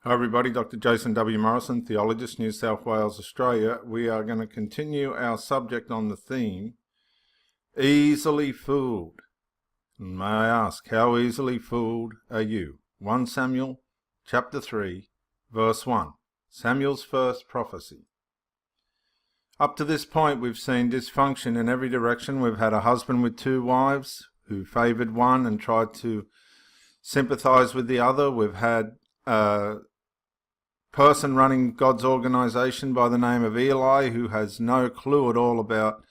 Hi everybody, Dr. Jason W. Morrison, theologist, New South Wales, Australia. We are going to continue our subject on the theme, easily fooled. And may I ask, how easily fooled are you? 1 Samuel chapter 3, verse 1, Samuel's first prophecy. Up to this point, we've seen dysfunction in every direction. We've had a husband with 2 wives who favoured one and tried to sympathise with the other. We've had person running God's organisation by the name of Eli, who has no clue at all about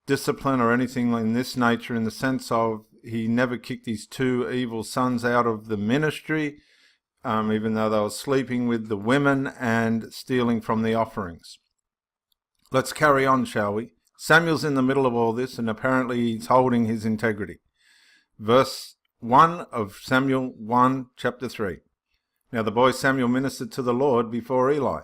discipline or anything in this nature, in the sense of he never kicked his 2 evil sons out of the ministry, even though they were sleeping with the women and stealing from the offerings. Let's carry on, shall we? Samuel's in the middle of all this, and apparently he's holding his integrity. Verse 1 of Samuel 1, chapter 3. Now the boy Samuel ministered to the Lord before Eli,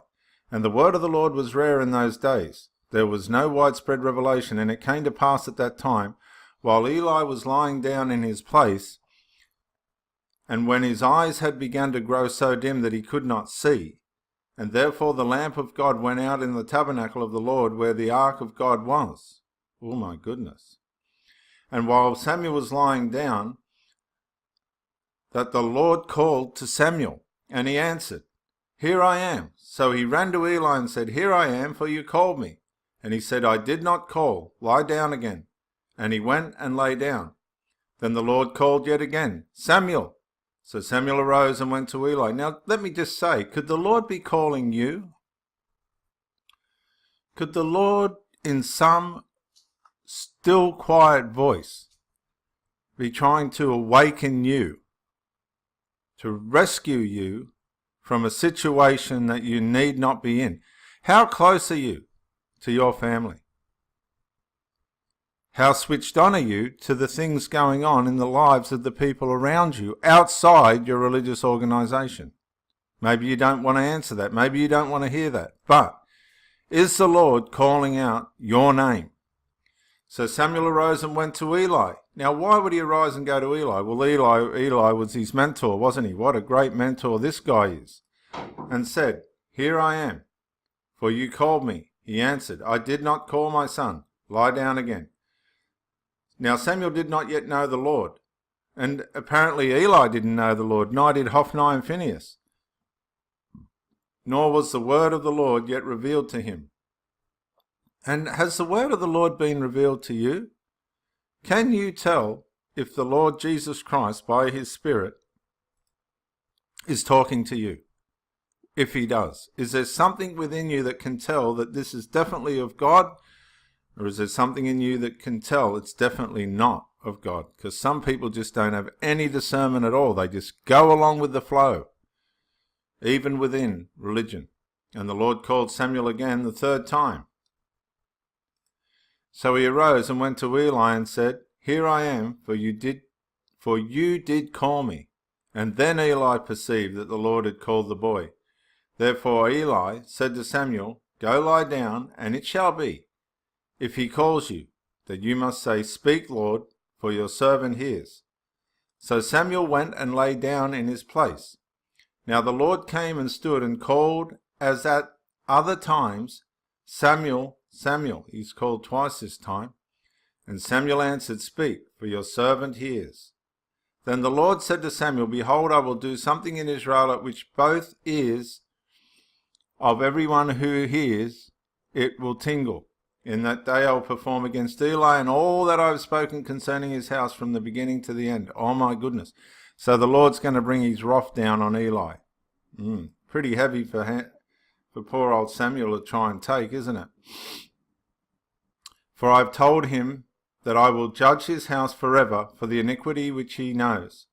and the word of the Lord was rare in those days. There was no widespread revelation, and it came to pass at that time, while Eli was lying down in his place, and when his eyes had begun to grow so dim that he could not see, and therefore the lamp of God went out in the tabernacle of the Lord where the ark of God was. Oh my goodness. And while Samuel was lying down, that the Lord called to Samuel. And he answered, Here I am. So he ran to Eli and said, Here I am, for you called me. And he said, I did not call. Lie down again. And he went and lay down. Then the Lord called yet again, Samuel. So Samuel arose and went to Eli. Now, let me just say, could the Lord be calling you? Could the Lord, in some still quiet voice, be trying to awaken you, to rescue you from a situation that you need not be in? How close are you to your family? How switched on are you to the things going on in the lives of the people around you outside your religious organisation? Maybe you don't want to answer that. Maybe you don't want to hear that. But is the Lord calling out your name? So Samuel arose and went to Eli. Now, why would he arise and go to Eli? Well, Eli was his mentor, wasn't he? What a great mentor this guy is. And said, Here I am, for you called me. He answered, I did not call, my son. Lie down again. Now Samuel did not yet know the Lord. And apparently Eli didn't know the Lord, neither did Hophni and Phinehas. Nor was the word of the Lord yet revealed to him. And has the word of the Lord been revealed to you? Can you tell if the Lord Jesus Christ, by his Spirit, is talking to you? If he does, is there something within you that can tell that this is definitely of God? Or is there something in you that can tell it's definitely not of God? Because some people just don't have any discernment at all. They just go along with the flow, even within religion. And the Lord called Samuel again the 3rd time. So he arose and went to Eli and said, Here I am, for you did call me. And then Eli perceived that the Lord had called the boy. Therefore Eli said to Samuel, Go lie down, and it shall be, if he calls you, that you must say, Speak, Lord, for your servant hears. So Samuel went and lay down in his place. Now the Lord came and stood and called as at other times, Samuel, Samuel. He's called twice this time. And Samuel answered, Speak, for your servant hears. Then the Lord said to Samuel, Behold, I will do something in Israel at which both ears of everyone who hears it will tingle. In that day I will perform against Eli and all that I have spoken concerning his house from the beginning to the end. Oh my goodness. So the Lord's going to bring his wrath down on Eli. Pretty heavy for poor old Samuel to try and take, isn't it? For I have told him that I will judge his house forever for the iniquity which he knows.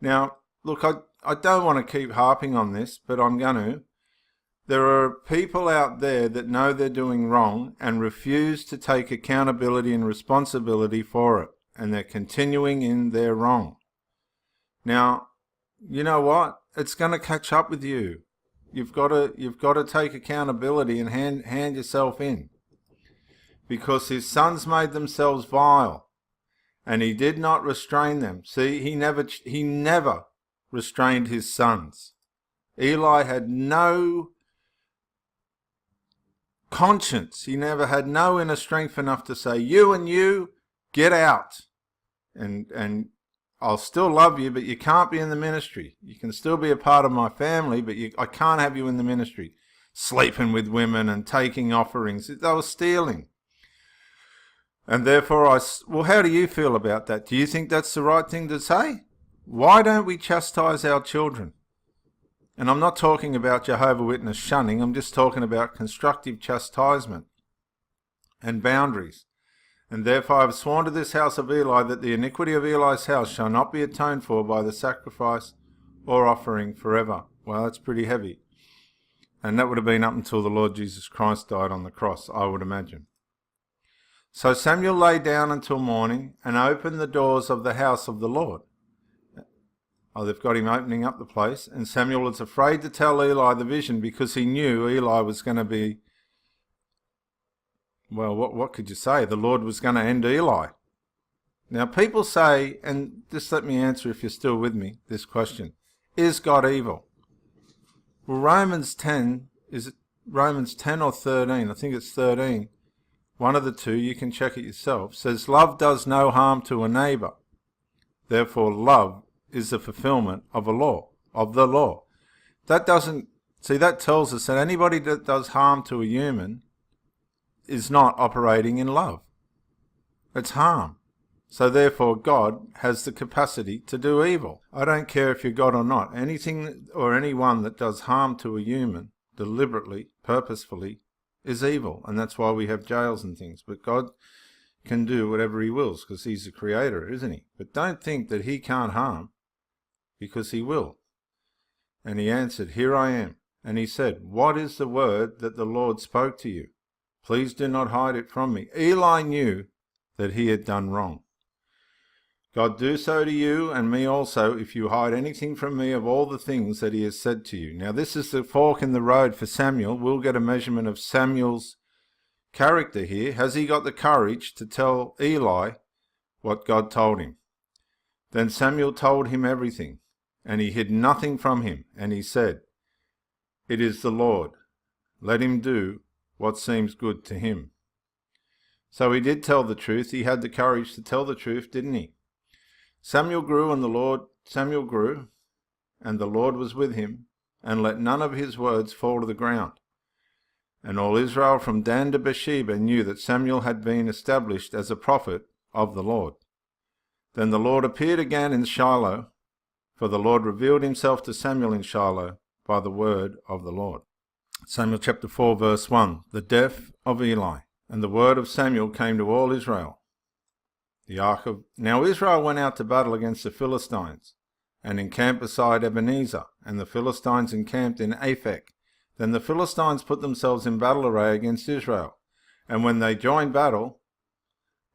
Now, look, I don't want to keep harping on this, but I'm going to. There are people out there that know they're doing wrong and refuse to take accountability and responsibility for it, and they're continuing in their wrong. Now, you know what? It's going to catch up with you. You've got to take accountability and hand yourself in. Because his sons made themselves vile, and he did not restrain them. See, he never restrained his sons. Eli had no conscience. He never had no inner strength enough to say, you and you, get out. And I'll still love you, but you can't be in the ministry. You can still be a part of my family, but I can't have you in the ministry. Sleeping with women and taking offerings. They were stealing. And therefore, how do you feel about that? Do you think that's the right thing to say? Why don't we chastise our children? And I'm not talking about Jehovah's Witness shunning. I'm just talking about constructive chastisement and boundaries. And therefore I have sworn to this house of Eli that the iniquity of Eli's house shall not be atoned for by the sacrifice or offering forever. Well, that's pretty heavy. And that would have been up until the Lord Jesus Christ died on the cross, I would imagine. So Samuel lay down until morning and opened the doors of the house of the Lord. Oh, they've got him opening up the place. And Samuel was afraid to tell Eli the vision because he knew Eli was going to be, well, what could you say? The Lord was going to end Eli. Now people say, and just let me answer if you're still with me, this question. Is God evil? Well, Romans 10, is it Romans 10 or 13? I think it's 13. One of the two, you can check it yourself, says love does no harm to a neighbour. Therefore love is the fulfillment of the law. That tells us that anybody that does harm to a human is not operating in love. It's harm. So therefore God has the capacity to do evil. I don't care if you're God or not. Anything or anyone that does harm to a human deliberately, purposefully, is evil. And that's why we have jails and things. But God can do whatever he wills because he's the creator, isn't he? But don't think that he can't harm, because he will. And he answered, here I am. And he said, what is the word that the Lord spoke to you? Please do not hide it from me. Eli knew that he had done wrong. God do so to you and me also if you hide anything from me of all the things that he has said to you. Now this is the fork in the road for Samuel. We'll get a measurement of Samuel's character here. Has he got the courage to tell Eli what God told him? Then Samuel told him everything, and he hid nothing from him. And he said, it is the Lord. Let him do what seems good to him. So he did tell the truth. He had the courage to tell the truth, didn't he? Samuel grew, and the Lord was with him, and let none of his words fall to the ground. And all Israel from Dan to Beersheba knew that Samuel had been established as a prophet of the Lord. Then the Lord appeared again in Shiloh, for the Lord revealed himself to Samuel in Shiloh by the word of the Lord. Samuel chapter 4 verse 1. The death of Eli. And the word of Samuel came to all Israel. Now Israel went out to battle against the Philistines, and encamped beside Ebenezer, and the Philistines encamped in Aphek. Then the Philistines put themselves in battle array against Israel. And when they joined battle,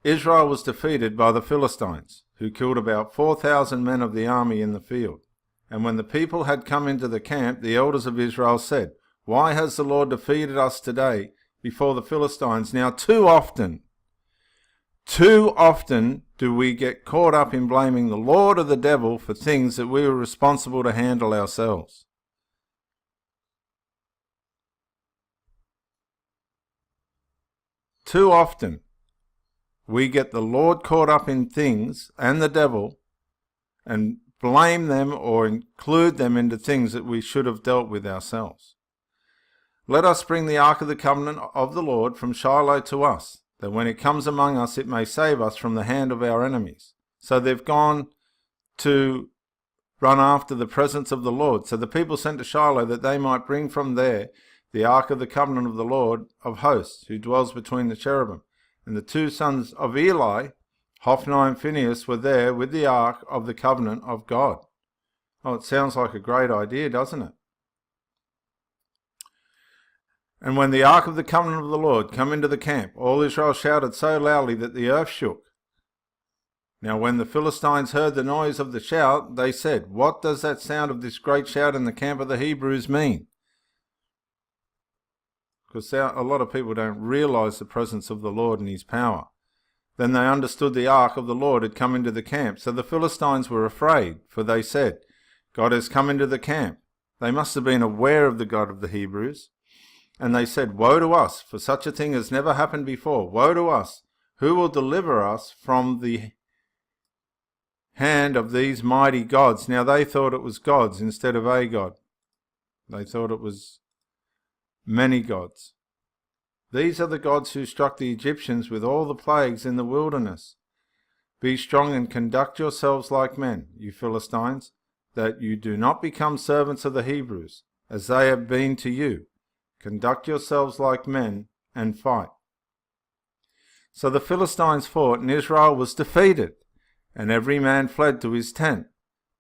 Israel was defeated by the Philistines, who killed about 4,000 men of the army in the field. And when the people had come into the camp, the elders of Israel said, why has the Lord defeated us today before the Philistines? Now too often do we get caught up in blaming the Lord or the devil for things that we were responsible to handle ourselves. Too often we get the Lord caught up in things and the devil and blame them or include them into things that we should have dealt with ourselves. Let us bring the ark of the covenant of the Lord from Shiloh to us, that when it comes among us it may save us from the hand of our enemies. So they've gone to run after the presence of the Lord. So the people sent to Shiloh that they might bring from there the ark of the covenant of the Lord of hosts, who dwells between the cherubim. And the two sons of Eli, Hophni and Phinehas, were there with the ark of the covenant of God. Oh, it sounds like a great idea, doesn't it? And when the ark of the covenant of the Lord came into the camp, all Israel shouted so loudly that the earth shook. Now when the Philistines heard the noise of the shout, they said, what does that sound of this great shout in the camp of the Hebrews mean? Because a lot of people don't realize the presence of the Lord and his power. Then they understood the ark of the Lord had come into the camp. So the Philistines were afraid, for they said, God has come into the camp. They must have been aware of the God of the Hebrews. And they said, woe to us, for such a thing has never happened before. Woe to us! Who will deliver us from the hand of these mighty gods? Now they thought it was gods instead of a God. They thought it was many gods. These are the gods who struck the Egyptians with all the plagues in the wilderness. Be strong and conduct yourselves like men, you Philistines, that you do not become servants of the Hebrews, as they have been to you. Conduct yourselves like men and fight. So the Philistines fought, and Israel was defeated, and every man fled to his tent.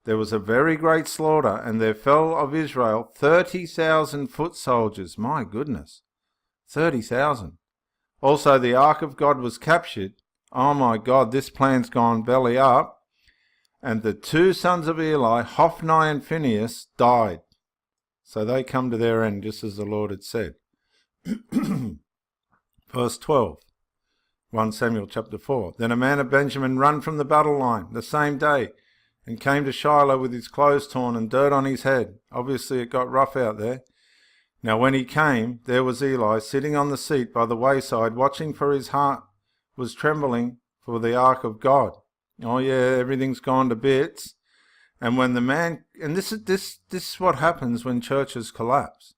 There was a very great slaughter, and there fell of Israel 30,000 foot soldiers. My goodness, 30,000. Also the ark of God was captured. Oh my God, this plan's gone belly up. And the two sons of Eli, Hophni and Phinehas, died. So they come to their end, just as the Lord had said. Verse 12, 1 Samuel chapter 4. Then a man of Benjamin ran from the battle line the same day, and came to Shiloh with his clothes torn and dirt on his head. Obviously it got rough out there. Now when he came, there was Eli sitting on the seat by the wayside, watching, for his heart was trembling for the ark of God. Oh yeah, everything's gone to bits. And when the man, and this is what happens when churches collapse.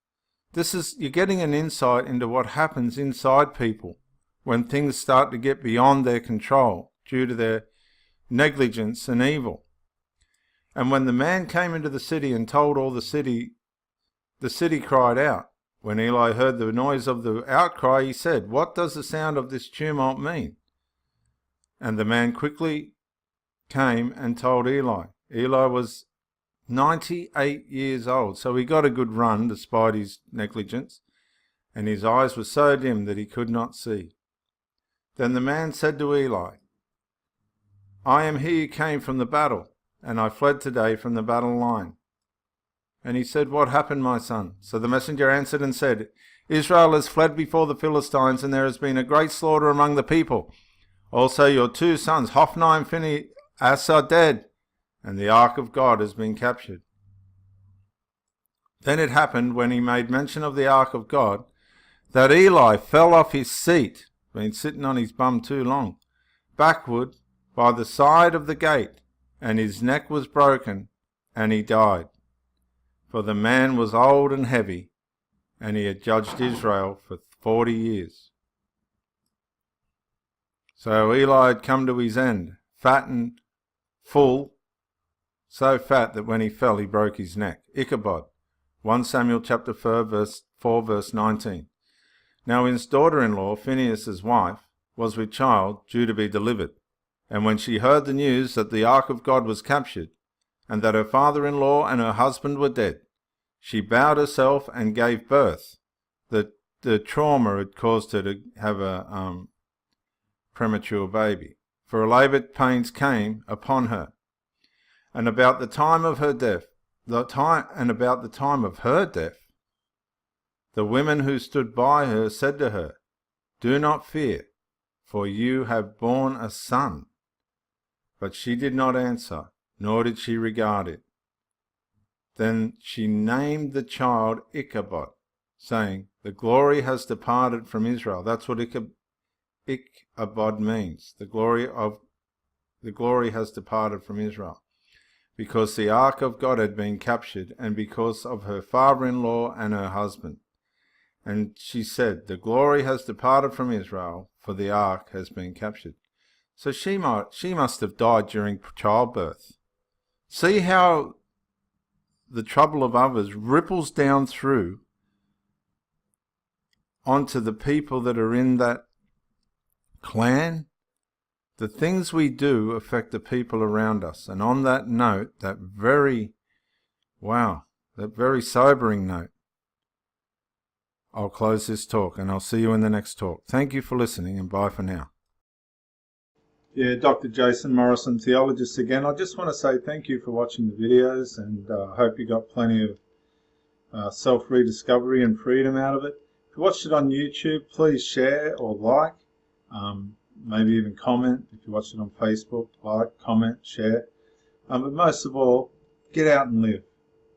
You're getting an insight into what happens inside people when things start to get beyond their control due to their negligence and evil. And when the man came into the city and told all the city cried out. When Eli heard the noise of the outcry, he said, what does the sound of this tumult mean? And the man quickly came and told Eli. Eli was 98 years old, so he got a good run despite his negligence, and his eyes were so dim that he could not see. Then the man said to Eli, I am he who came from the battle, and I fled today from the battle line. And he said, what happened, my son? So the messenger answered and said, Israel has fled before the Philistines, and there has been a great slaughter among the people. Also your two sons, Hophni and Phinehas, are dead, and the ark of God has been captured. Then it happened, when he made mention of the ark of God, that Eli fell off his seat, been sitting on his bum too long, backward by the side of the gate, and his neck was broken, and he died. For the man was old and heavy, and he had judged Israel for 40 years. So Eli had come to his end, fat and full, so fat that when he fell he broke his neck. Ichabod, 1 Samuel chapter 4 verse 19. Now his daughter-in-law, Phinehas' wife, was with child, due to be delivered. And when she heard the news that the ark of God was captured, and that her father-in-law and her husband were dead, she bowed herself and gave birth. The trauma had caused her to have a premature baby, for labour pains came upon her. And about the time of her death, the women who stood by her said to her, do not fear, for you have borne a son. But she did not answer, nor did she regard it. Then she named the child Ichabod, saying, the glory has departed from Israel. That's what Ichabod means. The glory has departed from Israel. Because the ark of God had been captured, and because of her father-in-law and her husband. And she said, the glory has departed from Israel, for the ark has been captured. So she must have died during childbirth. See how the trouble of others ripples down through onto the people that are in that clan? The things we do affect the people around us. And on that note, that very sobering note, I'll close this talk, and I'll see you in the next talk. Thank you for listening, and bye for now. Yeah, Dr. Jason Morrison, theologist again. I just want to say thank you for watching the videos, and I hope you got plenty of self-rediscovery and freedom out of it. If you watched it on YouTube, please share or like, maybe even comment. If you watched it on Facebook, like, comment, share. But most of all, Get out and live.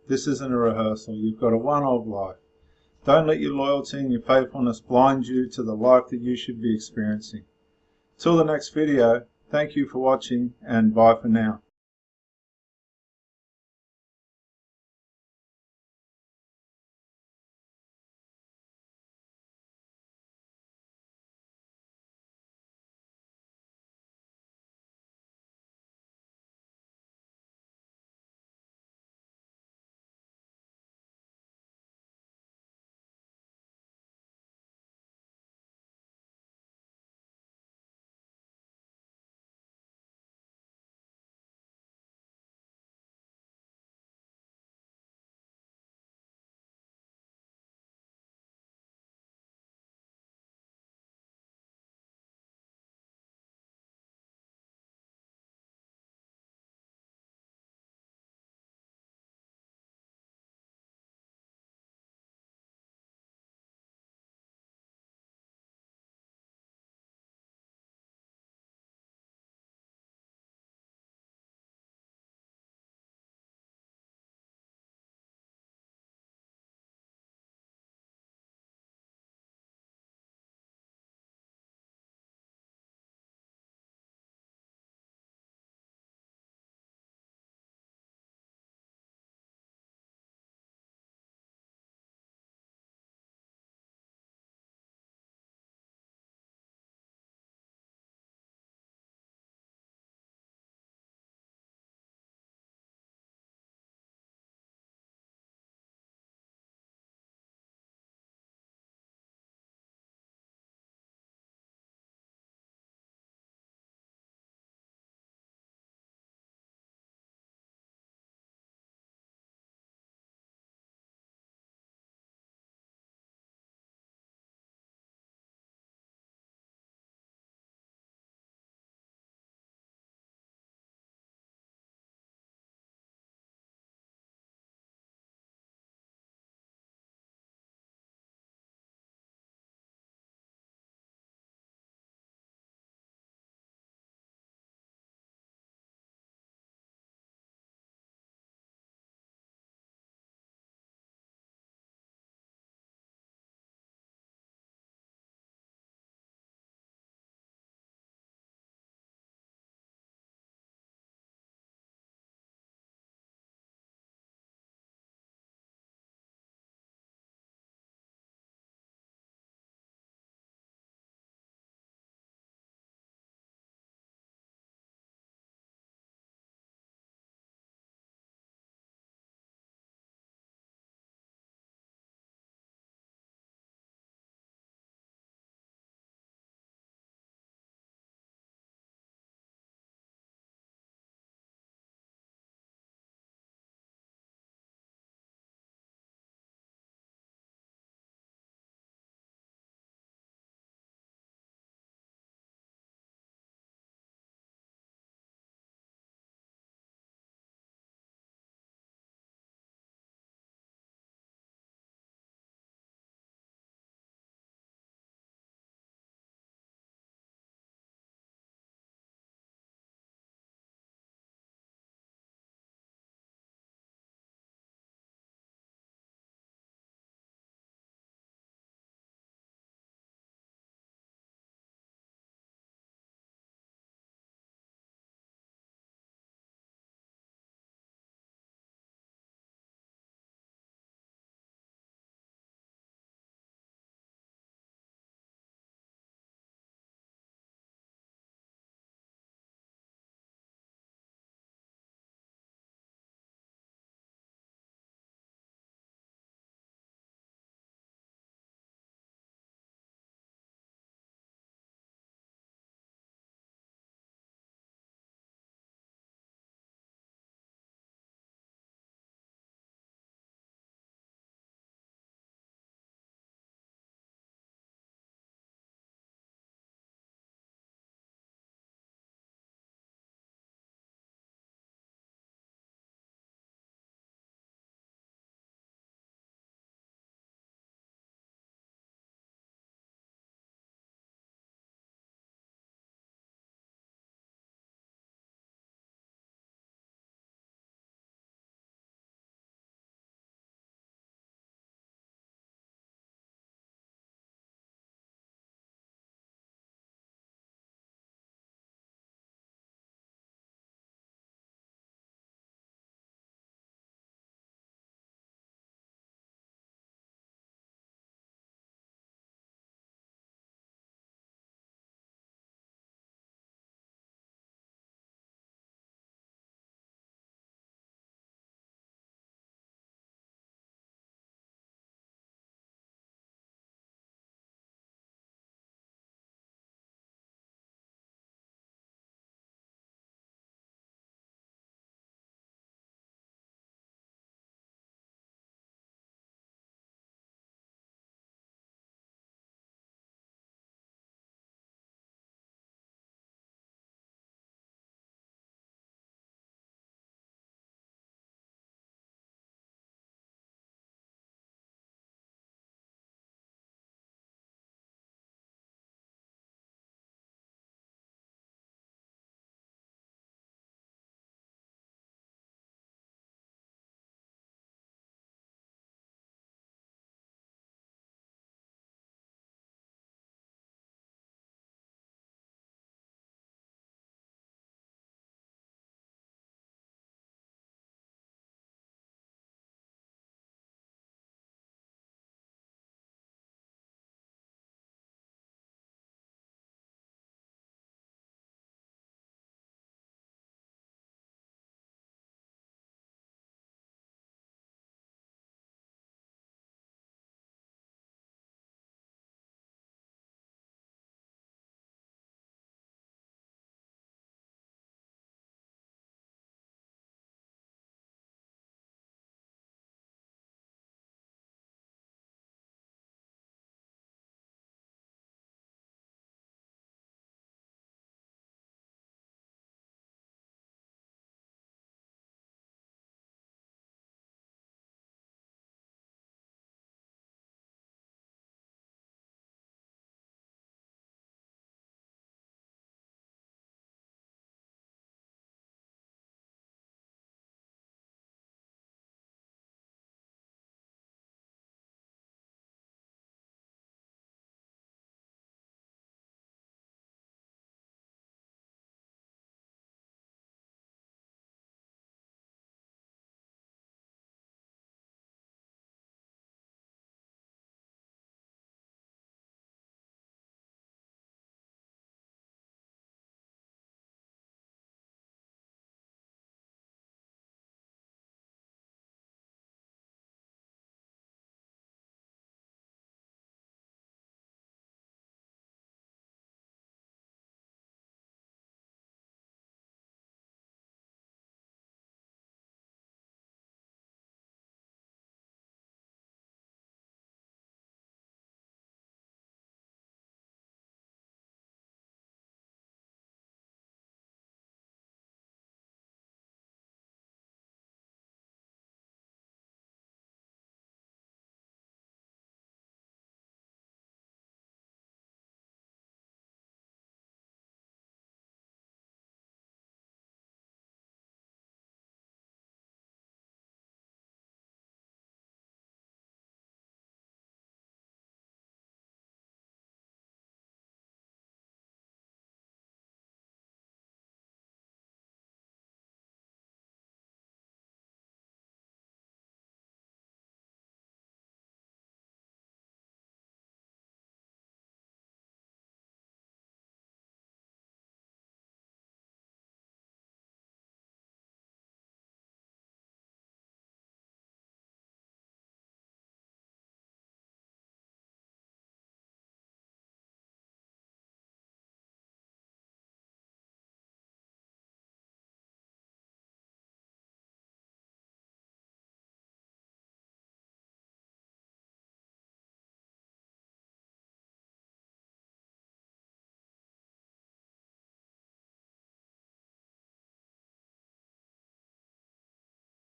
This isn't a rehearsal. You've got a one-off life. Don't let your loyalty and your faithfulness blind you to the life that you should be experiencing. Till the next video, thank you for watching, and bye for now.